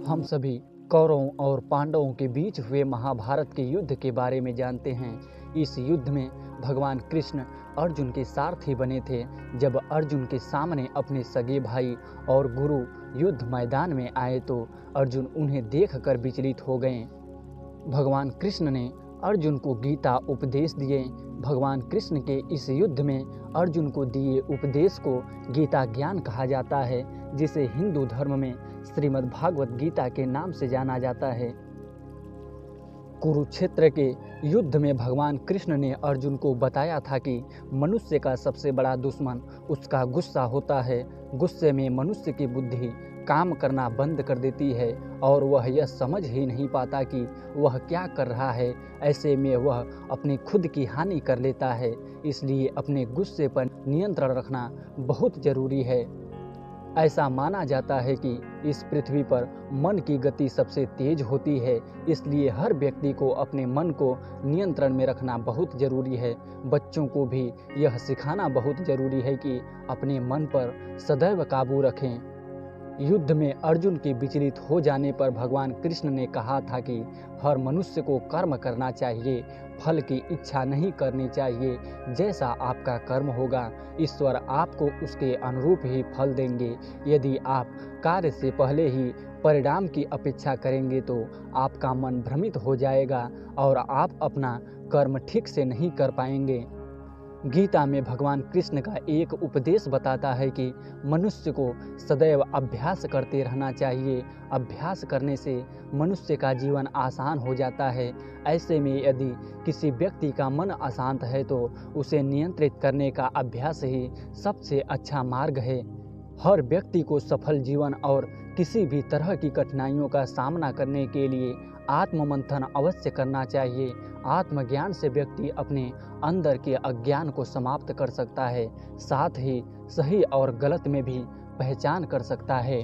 हम सभी कौरवों और पांडवों के बीच हुए महाभारत के युद्ध के बारे में जानते हैं। इस युद्ध में भगवान कृष्ण अर्जुन के सारथी बने थे। जब अर्जुन के सामने अपने सगे भाई और गुरु युद्ध मैदान में आए तो अर्जुन उन्हें देखकर विचलित हो गए। भगवान कृष्ण ने अर्जुन को गीता उपदेश दिए। भगवान कृष्ण के इस युद्ध में अर्जुन को दिए उपदेश को गीता ज्ञान कहा जाता है, जिसे हिंदू धर्म में श्रीमद् भागवत गीता के नाम से जाना जाता है। कुरुक्षेत्र के युद्ध में भगवान कृष्ण ने अर्जुन को बताया था कि मनुष्य का सबसे बड़ा दुश्मन उसका गुस्सा होता है। गुस्से में मनुष्य की बुद्धि काम करना बंद कर देती है और वह यह समझ ही नहीं पाता कि वह क्या कर रहा है। ऐसे में वह अपनी खुद की हानि कर लेता है। इसलिए अपने गुस्से पर नियंत्रण रखना बहुत ज़रूरी है। ऐसा माना जाता है कि इस पृथ्वी पर मन की गति सबसे तेज होती है, इसलिए हर व्यक्ति को अपने मन को नियंत्रण में रखना बहुत ज़रूरी है। बच्चों को भी यह सिखाना बहुत ज़रूरी है कि अपने मन पर सदैव काबू रखें। युद्ध में अर्जुन के विचलित हो जाने पर भगवान कृष्ण ने कहा था कि हर मनुष्य को कर्म करना चाहिए, फल की इच्छा नहीं करनी चाहिए। जैसा आपका कर्म होगा ईश्वर आपको उसके अनुरूप ही फल देंगे। यदि आप कार्य से पहले ही परिणाम की अपेक्षा करेंगे तो आपका मन भ्रमित हो जाएगा और आप अपना कर्म ठीक से नहीं कर पाएंगे। गीता में भगवान कृष्ण का एक उपदेश बताता है कि मनुष्य को सदैव अभ्यास करते रहना चाहिए। अभ्यास करने से मनुष्य का जीवन आसान हो जाता है। ऐसे में यदि किसी व्यक्ति का मन अशांत है तो उसे नियंत्रित करने का अभ्यास ही सबसे अच्छा मार्ग है। हर व्यक्ति को सफल जीवन और किसी भी तरह की कठिनाइयों का सामना करने के लिए आत्ममंथन अवश्य करना चाहिए। आत्मज्ञान से व्यक्ति अपने अंदर के अज्ञान को समाप्त कर सकता है, साथ ही सही और गलत में भी पहचान कर सकता है।